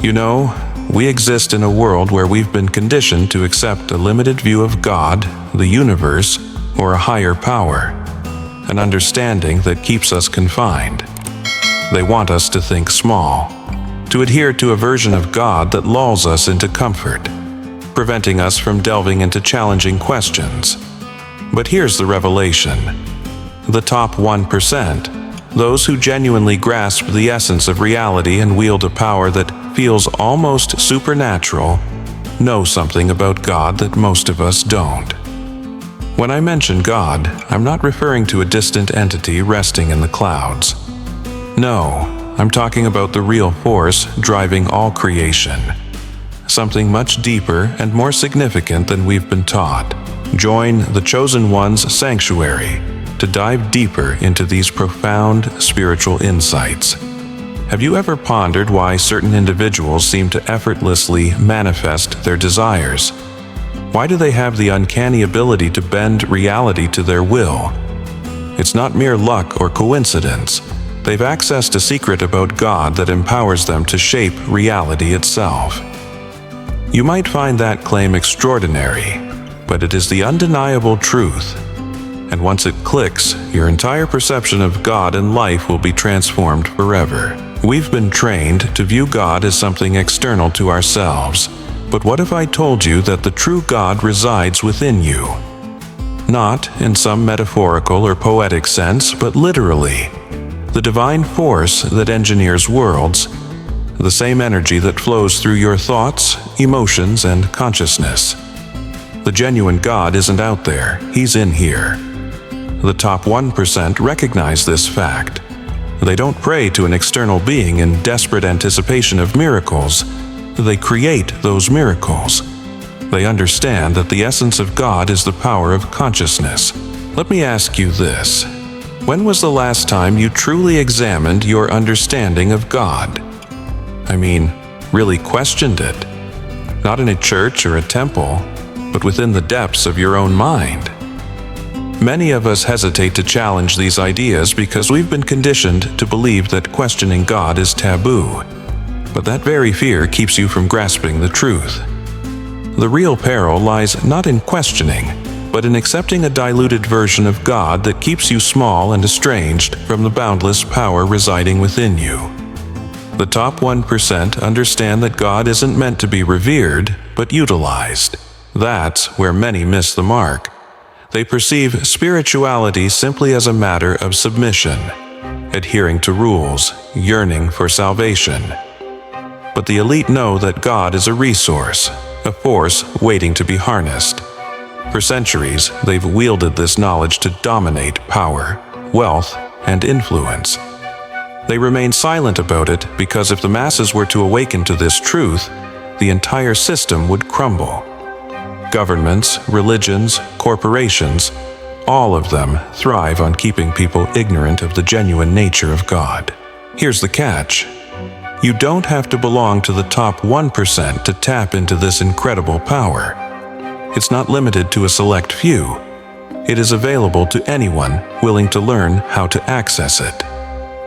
You know, we exist in a world where we've been conditioned to accept a limited view of God, the universe, or a higher power, an understanding that keeps us confined. They want us to think small, to adhere to a version of God that lulls us into comfort, preventing us from delving into challenging questions. But here's the revelation. The top 1%, those who genuinely grasp the essence of reality and wield a power that feels almost supernatural, know something about God that most of us don't. When I mention God, I'm not referring to a distant entity resting in the clouds. No, I'm talking about the real force driving all creation. Something much deeper and more significant than we've been taught. Join the Chosen One's sanctuary to dive deeper into these profound spiritual insights. Have you ever pondered why certain individuals seem to effortlessly manifest their desires? Why do they have the uncanny ability to bend reality to their will? It's not mere luck or coincidence. They've accessed a secret about God that empowers them to shape reality itself. You might find that claim extraordinary, but it is the undeniable truth. And once it clicks, your entire perception of God and life will be transformed forever. We've been trained to view God as something external to ourselves. But what if I told you that the true God resides within you? Not in some metaphorical or poetic sense, but literally. The divine force that engineers worlds, the same energy that flows through your thoughts, emotions, and consciousness. The genuine God isn't out there, He's in here. The top 1% recognize this fact. They don't pray to an external being in desperate anticipation of miracles. They create those miracles. They understand that the essence of God is the power of consciousness. Let me ask you this. When was the last time you truly examined your understanding of God? I mean, really questioned it. Not in a church or a temple, but within the depths of your own mind. Many of us hesitate to challenge these ideas because we've been conditioned to believe that questioning God is taboo. But that very fear keeps you from grasping the truth. The real peril lies not in questioning, but in accepting a diluted version of God that keeps you small and estranged from the boundless power residing within you. The top 1% understand that God isn't meant to be revered, but utilized. That's where many miss the mark. They perceive spirituality simply as a matter of submission, adhering to rules, yearning for salvation. But the elite know that God is a resource, a force waiting to be harnessed. For centuries, they've wielded this knowledge to dominate power, wealth, and influence. They remain silent about it because if the masses were to awaken to this truth, the entire system would crumble. Governments, religions, corporations, all of them thrive on keeping people ignorant of the genuine nature of God. Here's the catch. You don't have to belong to the top 1% to tap into this incredible power. It's not limited to a select few. It is available to anyone willing to learn how to access it.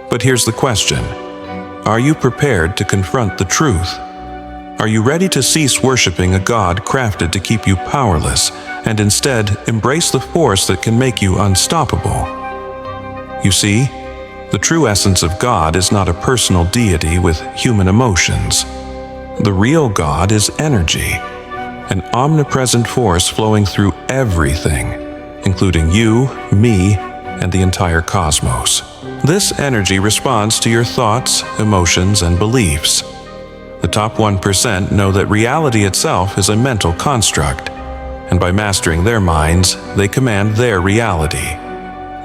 But here's the question. Are you prepared to confront the truth? Are you ready to cease worshiping a God crafted to keep you powerless and instead embrace the force that can make you unstoppable? You see, the true essence of God is not a personal deity with human emotions. The real God is energy, an omnipresent force flowing through everything, including you, me, and the entire cosmos. This energy responds to your thoughts, emotions, and beliefs. The top 1% know that reality itself is a mental construct, and by mastering their minds, they command their reality.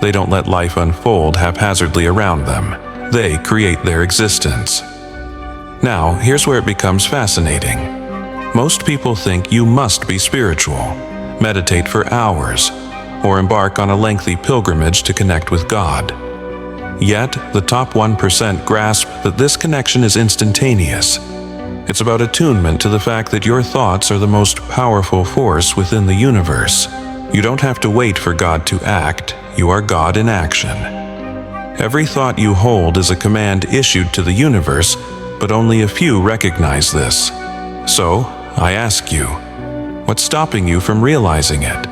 They don't let life unfold haphazardly around them. They create their existence. Now, here's where it becomes fascinating. Most people think you must be spiritual, meditate for hours, or embark on a lengthy pilgrimage to connect with God. Yet, the top 1% grasp that this connection is instantaneous. It's about attunement to the fact that your thoughts are the most powerful force within the universe. You don't have to wait for God to act, you are God in action. Every thought you hold is a command issued to the universe but only a few recognize this. So, I ask you, what's stopping you from realizing it?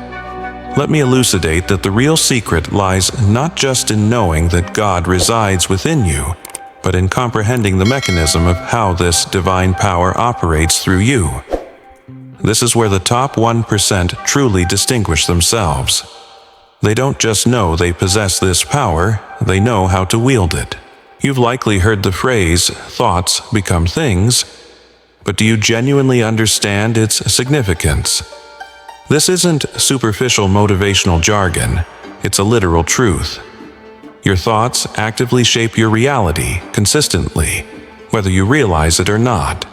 Let me elucidate that the real secret lies not just in knowing that God resides within you, but in comprehending the mechanism of how this divine power operates through you. This is where the top 1% truly distinguish themselves. They don't just know they possess this power, they know how to wield it. You've likely heard the phrase, "thoughts become things," but do you genuinely understand its significance? This isn't superficial motivational jargon, it's a literal truth. Your thoughts actively shape your reality consistently, whether you realize it or not.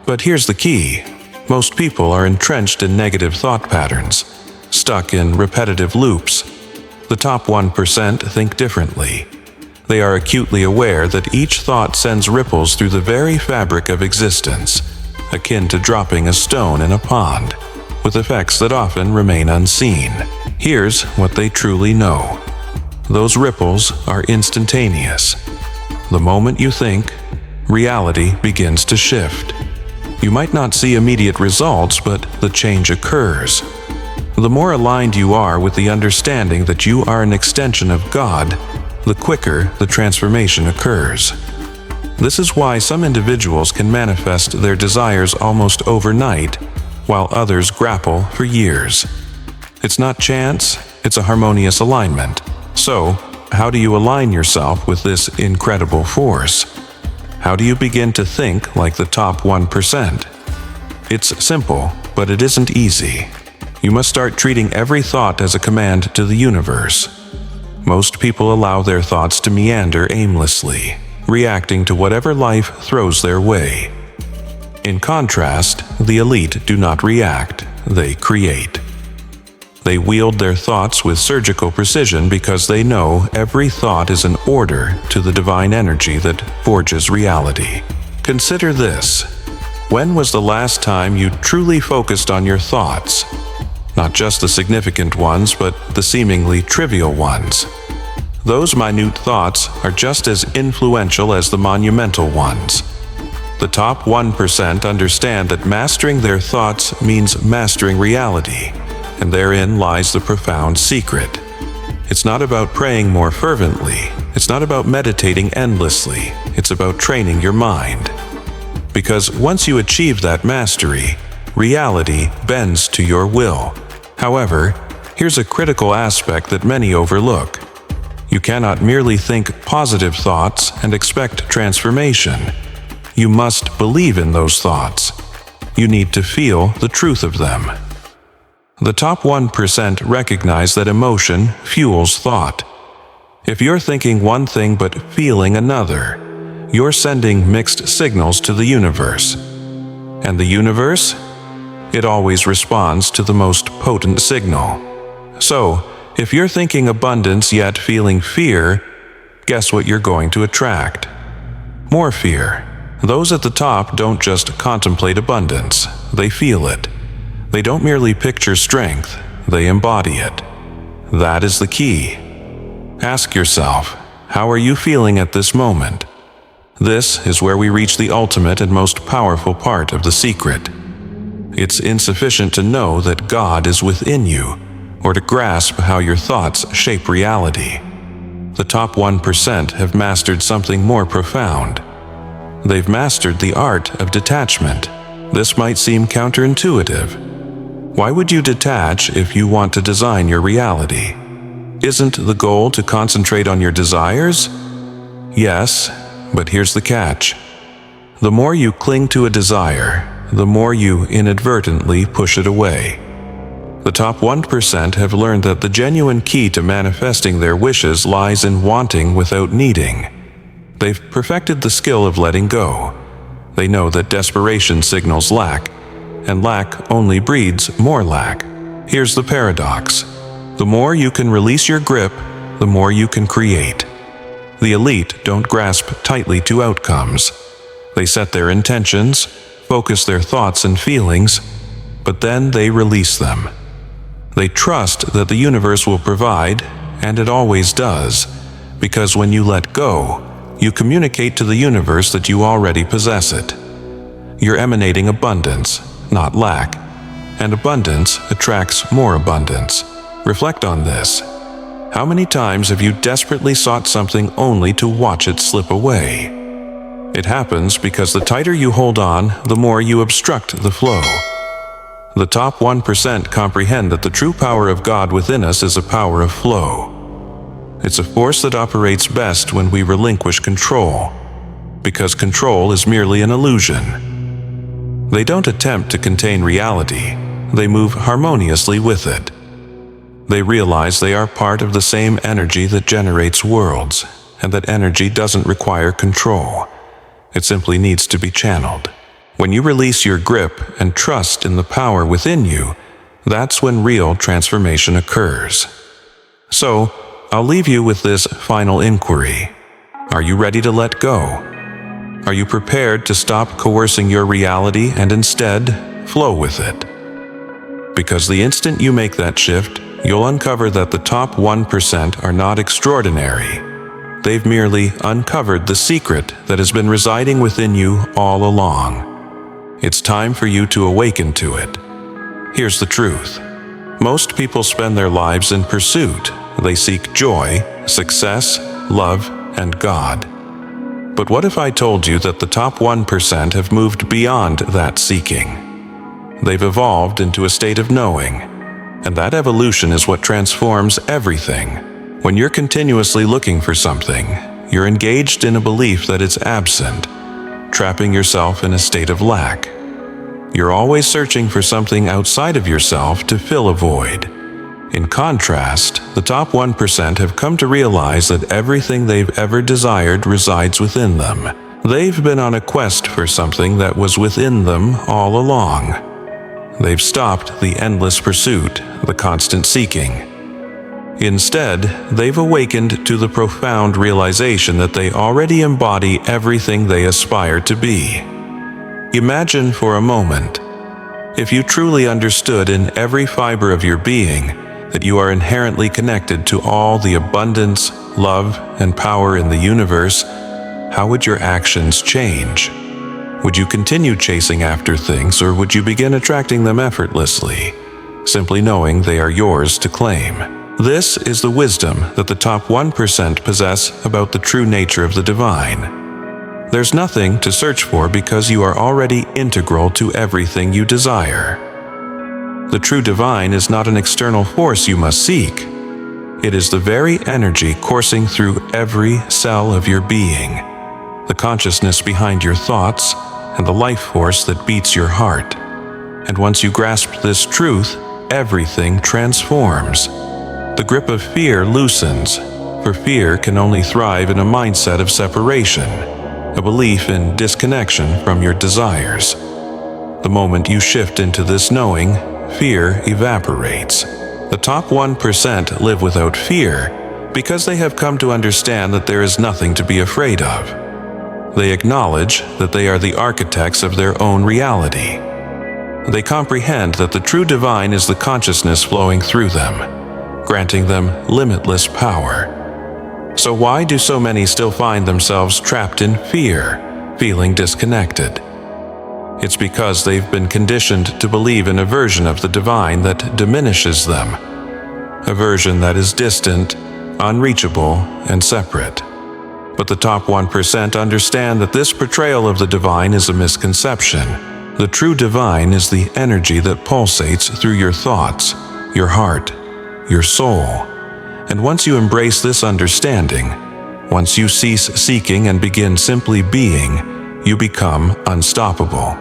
But here's the key. Most people are entrenched in negative thought patterns, stuck in repetitive loops. The top 1% think differently. They are acutely aware that each thought sends ripples through the very fabric of existence, akin to dropping a stone in a pond, with effects that often remain unseen. Here's what they truly know. Those ripples are instantaneous. The moment you think, reality begins to shift. You might not see immediate results, but the change occurs. The more aligned you are with the understanding that you are an extension of God, the quicker the transformation occurs. This is why some individuals can manifest their desires almost overnight, while others grapple for years. It's not chance, it's a harmonious alignment. So, how do you align yourself with this incredible force? How do you begin to think like the top 1%? It's simple, but it isn't easy. You must start treating every thought as a command to the universe. Most people allow their thoughts to meander aimlessly, reacting to whatever life throws their way. In contrast, the elite do not react, they create. They wield their thoughts with surgical precision because they know every thought is an order to the divine energy that forges reality. Consider this. When was the last time you truly focused on your thoughts? Not just the significant ones, but the seemingly trivial ones. Those minute thoughts are just as influential as the monumental ones. The top 1% understand that mastering their thoughts means mastering reality. And therein lies the profound secret. It's not about praying more fervently. It's not about meditating endlessly. It's about training your mind. Because once you achieve that mastery, reality bends to your will. However, here's a critical aspect that many overlook. You cannot merely think positive thoughts and expect transformation. You must believe in those thoughts. You need to feel the truth of them. The top 1% recognize that emotion fuels thought. If you're thinking one thing but feeling another, you're sending mixed signals to the universe. And the universe? It always responds to the most potent signal. So, if you're thinking abundance yet feeling fear, guess what you're going to attract? More fear. Those at the top don't just contemplate abundance, they feel it. They don't merely picture strength, they embody it. That is the key. Ask yourself, how are you feeling at this moment? This is where we reach the ultimate and most powerful part of the secret. It's insufficient to know that God is within you, or to grasp how your thoughts shape reality. The top 1% have mastered something more profound. They've mastered the art of detachment. This might seem counterintuitive. Why would you detach if you want to design your reality? Isn't the goal to concentrate on your desires? Yes, but here's the catch. The more you cling to a desire, the more you inadvertently push it away. The top 1% have learned that the genuine key to manifesting their wishes lies in wanting without needing. They've perfected the skill of letting go. They know that desperation signals lack, and lack only breeds more lack. Here's the paradox. The more you can release your grip, the more you can create. The elite don't grasp tightly to outcomes. They set their intentions, focus their thoughts and feelings, but then they release them. They trust that the universe will provide, and it always does, because when you let go, you communicate to the universe that you already possess it. You're emanating abundance, not lack, and abundance attracts more abundance. Reflect on this. How many times have you desperately sought something only to watch it slip away? It happens because the tighter you hold on, the more you obstruct the flow. The top 1% comprehend that the true power of God within us is a power of flow. It's a force that operates best when we relinquish control, because control is merely an illusion. They don't attempt to contain reality, they move harmoniously with it. They realize they are part of the same energy that generates worlds, and that energy doesn't require control. It simply needs to be channeled. When you release your grip and trust in the power within you, that's when real transformation occurs. So, I'll leave you with this final inquiry. Are you ready to let go? Are you prepared to stop coercing your reality and instead flow with it? Because the instant you make that shift, you'll uncover that the top 1% are not extraordinary. They've merely uncovered the secret that has been residing within you all along. It's time for you to awaken to it. Here's the truth. Most people spend their lives in pursuit. They seek joy, success, love, and God. But what if I told you that the top 1% have moved beyond that seeking? They've evolved into a state of knowing, and that evolution is what transforms everything. When you're continuously looking for something, you're engaged in a belief that it's absent, trapping yourself in a state of lack. You're always searching for something outside of yourself to fill a void. In contrast, the top 1% have come to realize that everything they've ever desired resides within them. They've been on a quest for something that was within them all along. They've stopped the endless pursuit, the constant seeking. Instead, they've awakened to the profound realization that they already embody everything they aspire to be. Imagine for a moment, if you truly understood in every fiber of your being that you are inherently connected to all the abundance, love, and power in the universe, how would your actions change? Would you continue chasing after things, or would you begin attracting them effortlessly, simply knowing they are yours to claim? This is the wisdom that the top 1% possess about the true nature of the divine. There's nothing to search for because you are already integral to everything you desire. The true divine is not an external force you must seek. It is the very energy coursing through every cell of your being, the consciousness behind your thoughts, and the life force that beats your heart. And once you grasp this truth, everything transforms. The grip of fear loosens, for fear can only thrive in a mindset of separation, a belief in disconnection from your desires. The moment you shift into this knowing, fear evaporates. The top 1% live without fear because they have come to understand that there is nothing to be afraid of. They acknowledge that they are the architects of their own reality. They comprehend that the true divine is the consciousness flowing through them, granting them limitless power. So why do so many still find themselves trapped in fear, feeling disconnected? It's because they've been conditioned to believe in a version of the divine that diminishes them, a version that is distant, unreachable, and separate. But the top 1% understand that this portrayal of the divine is a misconception. The true divine is the energy that pulsates through your thoughts, your heart, your soul. And once you embrace this understanding, once you cease seeking and begin simply being, you become unstoppable.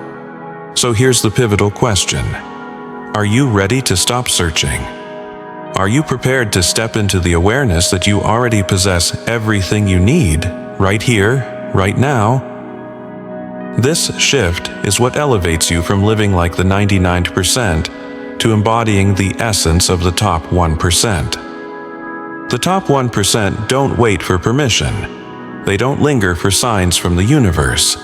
So here's the pivotal question. Are you ready to stop searching? Are you prepared to step into the awareness that you already possess everything you need, right here, right now? This shift is what elevates you from living like the 99% to embodying the essence of the top 1%. The top 1% don't wait for permission. They don't linger for signs from the universe.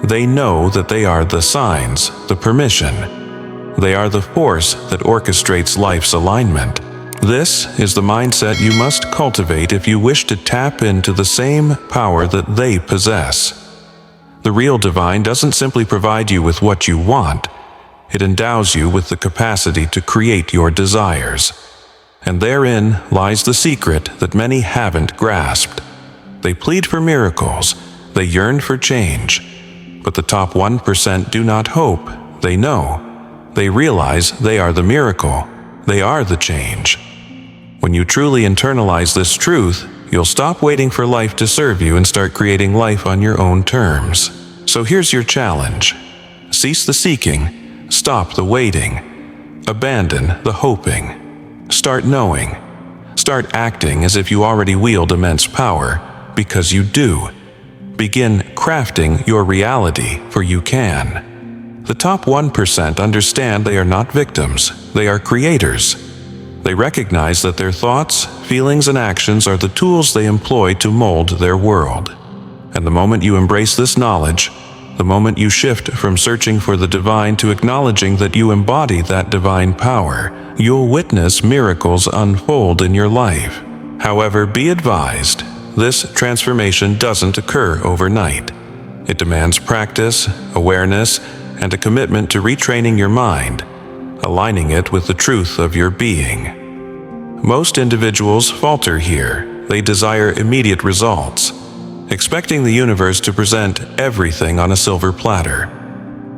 They know that they are the signs, the permission. They are the force that orchestrates life's alignment. This is the mindset you must cultivate if you wish to tap into the same power that they possess. The real divine doesn't simply provide you with what you want, it endows you with the capacity to create your desires. And therein lies the secret that many haven't grasped. They plead for miracles, they yearn for change, but the top 1% do not hope, they know. They realize they are the miracle, they are the change. When you truly internalize this truth, you'll stop waiting for life to serve you and start creating life on your own terms. So here's your challenge. Cease the seeking, stop the waiting, abandon the hoping. Start knowing. Start acting as if you already wield immense power, because you do. Begin crafting your reality, for you can. The top 1% understand they are not victims, they are creators. They recognize that their thoughts, feelings, and actions are the tools they employ to mold their world. And the moment you embrace this knowledge, the moment you shift from searching for the divine to acknowledging that you embody that divine power, you'll witness miracles unfold in your life. However, be advised, this transformation doesn't occur overnight. It demands practice, awareness, and a commitment to retraining your mind, aligning it with the truth of your being. Most individuals falter here. They desire immediate results, expecting the universe to present everything on a silver platter.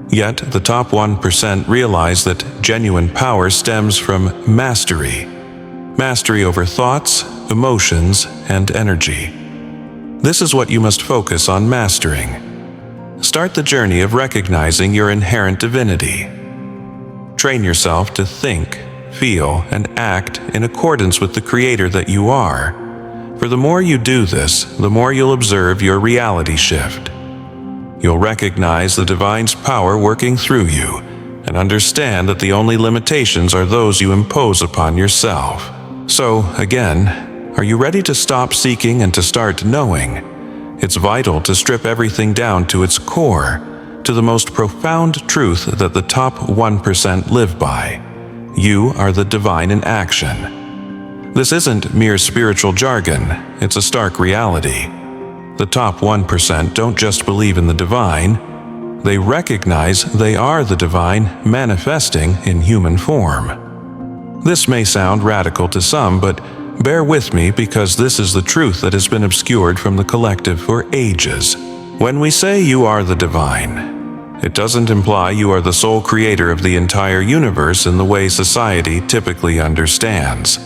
Yet, the top 1% realize that genuine power stems from mastery. Mastery over thoughts, emotions, and energy. This is what you must focus on mastering. Start the journey of recognizing your inherent divinity. Train yourself to think, feel, and act in accordance with the Creator that you are. For the more you do this, the more you'll observe your reality shift. You'll recognize the divine's power working through you, and understand that the only limitations are those you impose upon yourself. So, again, are you ready to stop seeking and to start knowing? It's vital to strip everything down to its core, to the most profound truth that the top 1% live by. You are the divine in action. This isn't mere spiritual jargon, it's a stark reality. The top 1% don't just believe in the divine, they recognize they are the divine manifesting in human form. This may sound radical to some, but bear with me because this is the truth that has been obscured from the collective for ages. When we say you are the divine, it doesn't imply you are the sole creator of the entire universe in the way society typically understands.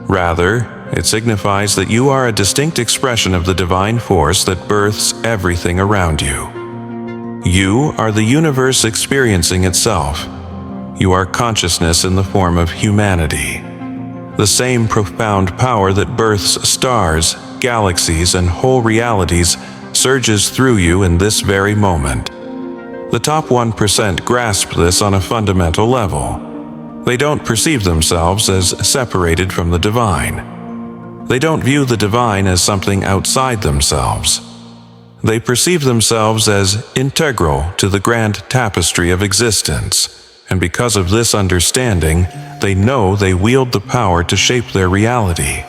Rather, it signifies that you are a distinct expression of the divine force that births everything around you. You are the universe experiencing itself. You are consciousness in the form of humanity. The same profound power that births stars, galaxies, and whole realities surges through you in this very moment. The top 1% grasp this on a fundamental level. They don't perceive themselves as separated from the divine. They don't view the divine as something outside themselves. They perceive themselves as integral to the grand tapestry of existence. And because of this understanding, they know they wield the power to shape their reality.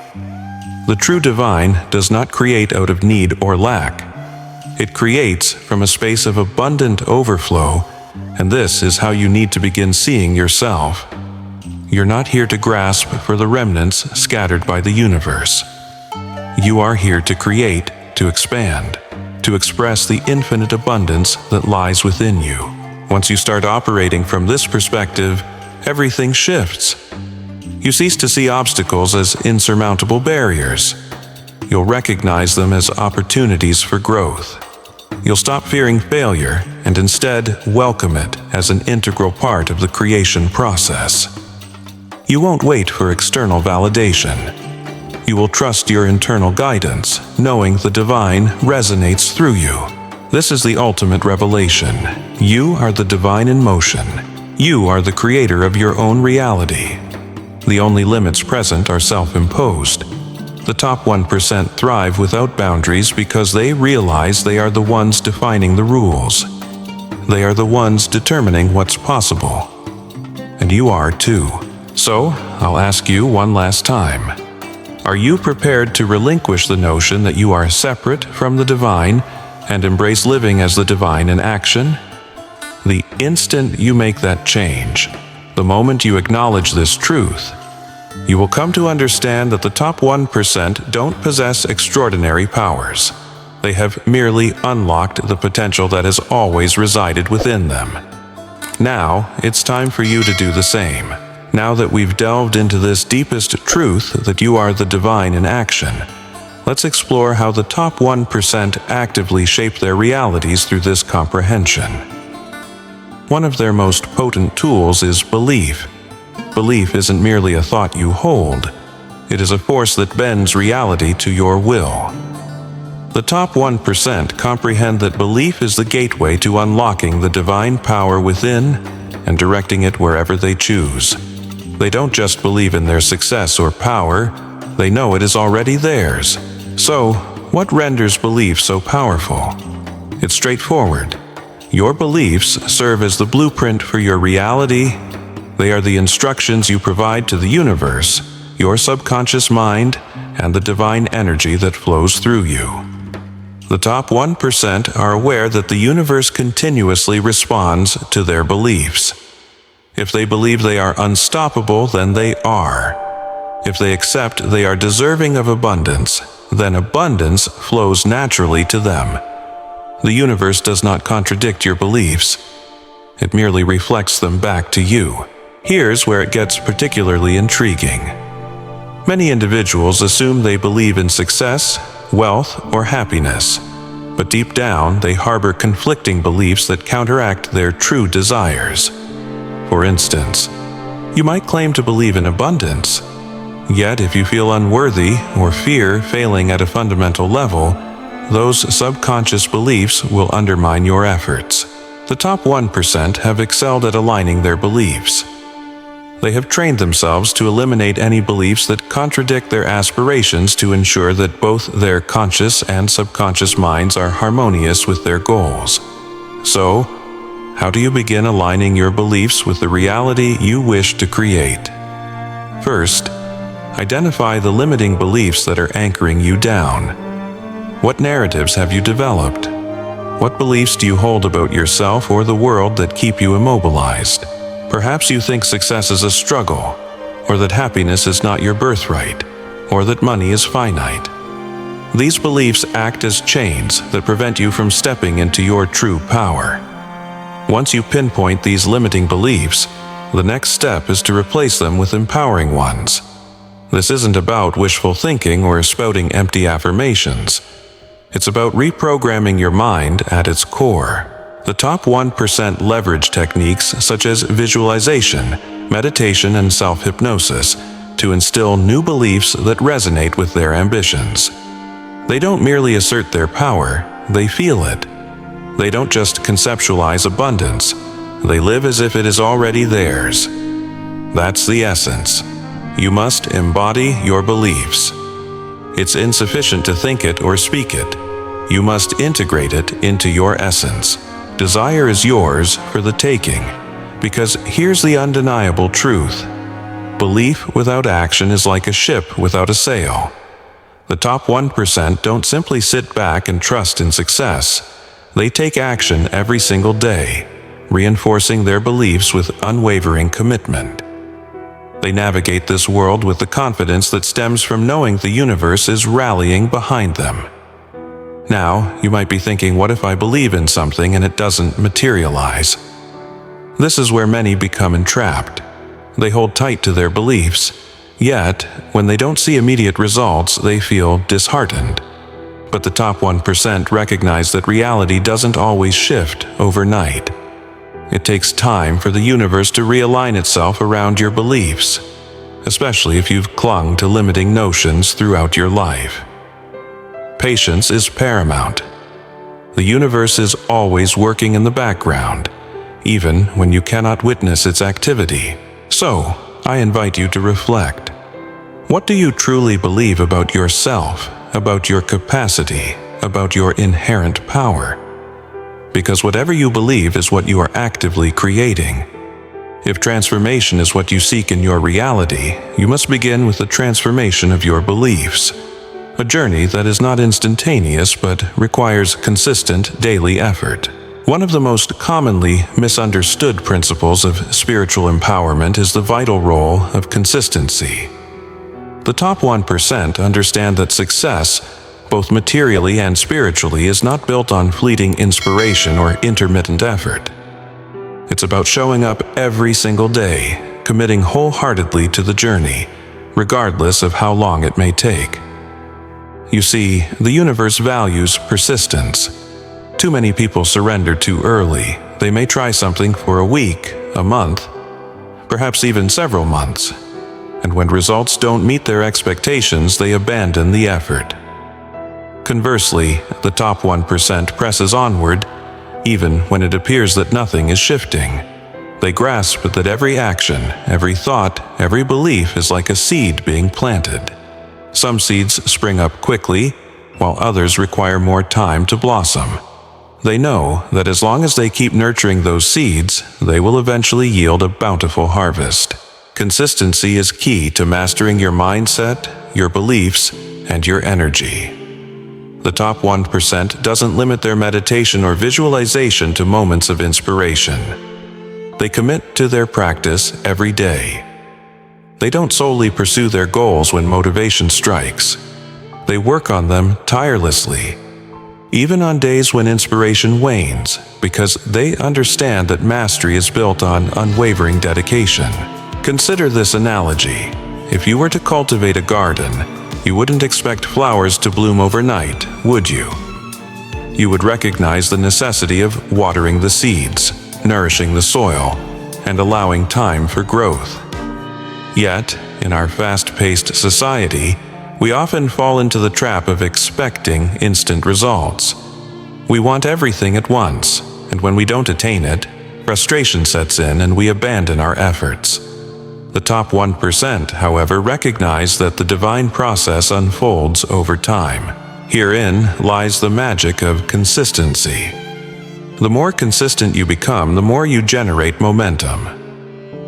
The true divine does not create out of need or lack. It creates from a space of abundant overflow, and this is how you need to begin seeing yourself. You're not here to grasp for the remnants scattered by the universe. You are here to create, to expand, to express the infinite abundance that lies within you. Once you start operating from this perspective, everything shifts. You cease to see obstacles as insurmountable barriers. You'll recognize them as opportunities for growth. You'll stop fearing failure and instead welcome it as an integral part of the creation process. You won't wait for external validation. You will trust your internal guidance, knowing the divine resonates through you. This is the ultimate revelation. You are the divine in motion. You are the creator of your own reality. The only limits present are self-imposed. The top 1% thrive without boundaries because they realize they are the ones defining the rules. They are the ones determining what's possible. And you are too. So, I'll ask you one last time. Are you prepared to relinquish the notion that you are separate from the divine and embrace living as the divine in action? The instant you make that change, the moment you acknowledge this truth, you will come to understand that the top 1% don't possess extraordinary powers. They have merely unlocked the potential that has always resided within them. Now, it's time for you to do the same. Now that we've delved into this deepest truth that you are the divine in action, let's explore how the top 1% actively shape their realities through this comprehension. One of their most potent tools is belief. Belief isn't merely a thought you hold. It is a force that bends reality to your will. The top 1% comprehend that belief is the gateway to unlocking the divine power within and directing it wherever they choose. They don't just believe in their success or power, they know it is already theirs. So, what renders belief so powerful? It's straightforward. Your beliefs serve as the blueprint for your reality. They are the instructions you provide to the universe, your subconscious mind, and the divine energy that flows through you. The top 1% are aware that the universe continuously responds to their beliefs. If they believe they are unstoppable, then they are. If they accept they are deserving of abundance, then abundance flows naturally to them. The universe does not contradict your beliefs. It merely reflects them back to you. Here's where it gets particularly intriguing. Many individuals assume they believe in success, wealth, or happiness, but deep down they harbor conflicting beliefs that counteract their true desires. For instance, you might claim to believe in abundance, yet if you feel unworthy or fear failing at a fundamental level, those subconscious beliefs will undermine your efforts. The top 1% have excelled at aligning their beliefs. They have trained themselves to eliminate any beliefs that contradict their aspirations to ensure that both their conscious and subconscious minds are harmonious with their goals. So, how do you begin aligning your beliefs with the reality you wish to create? First, identify the limiting beliefs that are anchoring you down. What narratives have you developed? What beliefs do you hold about yourself or the world that keep you immobilized? Perhaps you think success is a struggle, or that happiness is not your birthright, or that money is finite. These beliefs act as chains that prevent you from stepping into your true power. Once you pinpoint these limiting beliefs, the next step is to replace them with empowering ones. This isn't about wishful thinking or spouting empty affirmations. It's about reprogramming your mind at its core. The top 1% leverage techniques such as visualization, meditation, and self-hypnosis to instill new beliefs that resonate with their ambitions. They don't merely assert their power, they feel it. They don't just conceptualize abundance, they live as if it is already theirs. That's the essence. You must embody your beliefs. It's insufficient to think it or speak it. You must integrate it into your essence. Desire is yours for the taking, because here's the undeniable truth. Belief without action is like a ship without a sail. The top 1% don't simply sit back and trust in success. They take action every single day, reinforcing their beliefs with unwavering commitment. They navigate this world with the confidence that stems from knowing the universe is rallying behind them. Now, you might be thinking, what if I believe in something and it doesn't materialize? This is where many become entrapped. They hold tight to their beliefs, yet, when they don't see immediate results, they feel disheartened. But the top 1% recognize that reality doesn't always shift overnight. It takes time for the universe to realign itself around your beliefs, especially if you've clung to limiting notions throughout your life. Patience is paramount. The universe is always working in the background, even when you cannot witness its activity. So, I invite you to reflect. What do you truly believe about yourself, about your capacity, about your inherent power? Because whatever you believe is what you are actively creating. If transformation is what you seek in your reality, you must begin with the transformation of your beliefs. A journey that is not instantaneous but requires consistent daily effort. One of the most commonly misunderstood principles of spiritual empowerment is the vital role of consistency. The top 1% understand that success, both materially and spiritually, is not built on fleeting inspiration or intermittent effort. It's about showing up every single day, committing wholeheartedly to the journey, regardless of how long it may take. You see, the universe values persistence. Too many people surrender too early. They may try something for a week, a month, perhaps even several months. And when results don't meet their expectations, they abandon the effort. Conversely, the top 1% presses onward, even when it appears that nothing is shifting. They grasp that every action, every thought, every belief is like a seed being planted. Some seeds spring up quickly, while others require more time to blossom. They know that as long as they keep nurturing those seeds, they will eventually yield a bountiful harvest. Consistency is key to mastering your mindset, your beliefs, and your energy. The top 1% doesn't limit their meditation or visualization to moments of inspiration. They commit to their practice every day. They don't solely pursue their goals when motivation strikes. They work on them tirelessly, even on days when inspiration wanes, because they understand that mastery is built on unwavering dedication. Consider this analogy. If you were to cultivate a garden, you wouldn't expect flowers to bloom overnight, would you? You would recognize the necessity of watering the seeds, nourishing the soil, and allowing time for growth. Yet, in our fast-paced society, we often fall into the trap of expecting instant results. We want everything at once, and when we don't attain it, frustration sets in and we abandon our efforts. The top 1%, however, recognize that the divine process unfolds over time. Herein lies the magic of consistency. The more consistent you become, the more you generate momentum.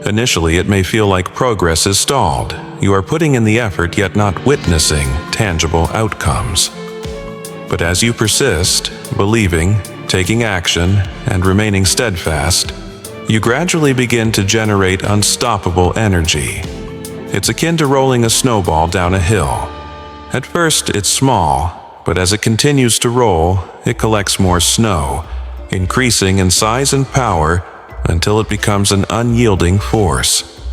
Initially, it may feel like progress is stalled. You are putting in the effort yet not witnessing tangible outcomes. But as you persist, believing, taking action, and remaining steadfast, you gradually begin to generate unstoppable energy. It's akin to rolling a snowball down a hill. At first, it's small, but as it continues to roll, it collects more snow, increasing in size and power until it becomes an unyielding force.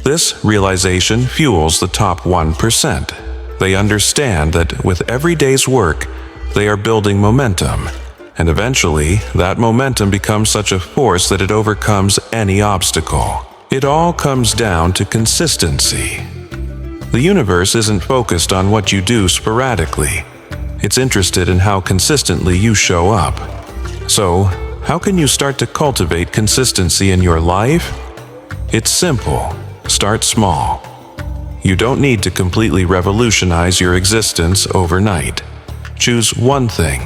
This realization fuels the top 1%. They understand that with every day's work, they are building momentum, and eventually, that momentum becomes such a force that it overcomes any obstacle. It all comes down to consistency. The universe isn't focused on what you do sporadically. It's interested in how consistently you show up. So, how can you start to cultivate consistency in your life? It's simple. Start small. You don't need to completely revolutionize your existence overnight. Choose one thing,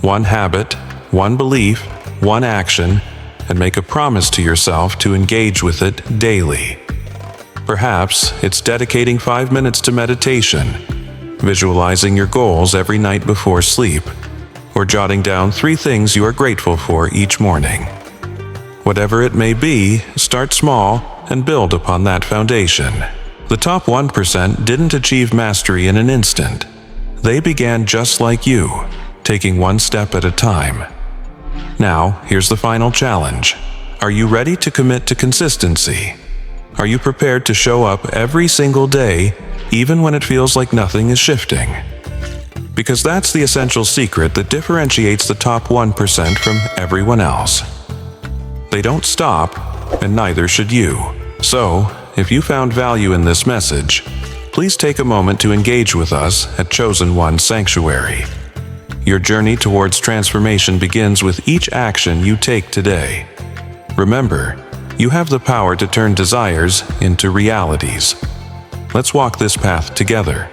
one habit, one belief, one action, and make a promise to yourself to engage with it daily. Perhaps it's dedicating 5 minutes to meditation, visualizing your goals every night before sleep, or jotting down 3 things you are grateful for each morning. Whatever it may be, start small and build upon that foundation. The top 1% didn't achieve mastery in an instant. They began just like you, taking one step at a time. Now, here's the final challenge. Are you ready to commit to consistency? Are you prepared to show up every single day, even when it feels like nothing is shifting? Because that's the essential secret that differentiates the top 1% from everyone else. They don't stop, and neither should you. So, if you found value in this message, please take a moment to engage with us at Chosen One Sanctuary. Your journey towards transformation begins with each action you take today. Remember, you have the power to turn desires into realities. Let's walk this path together.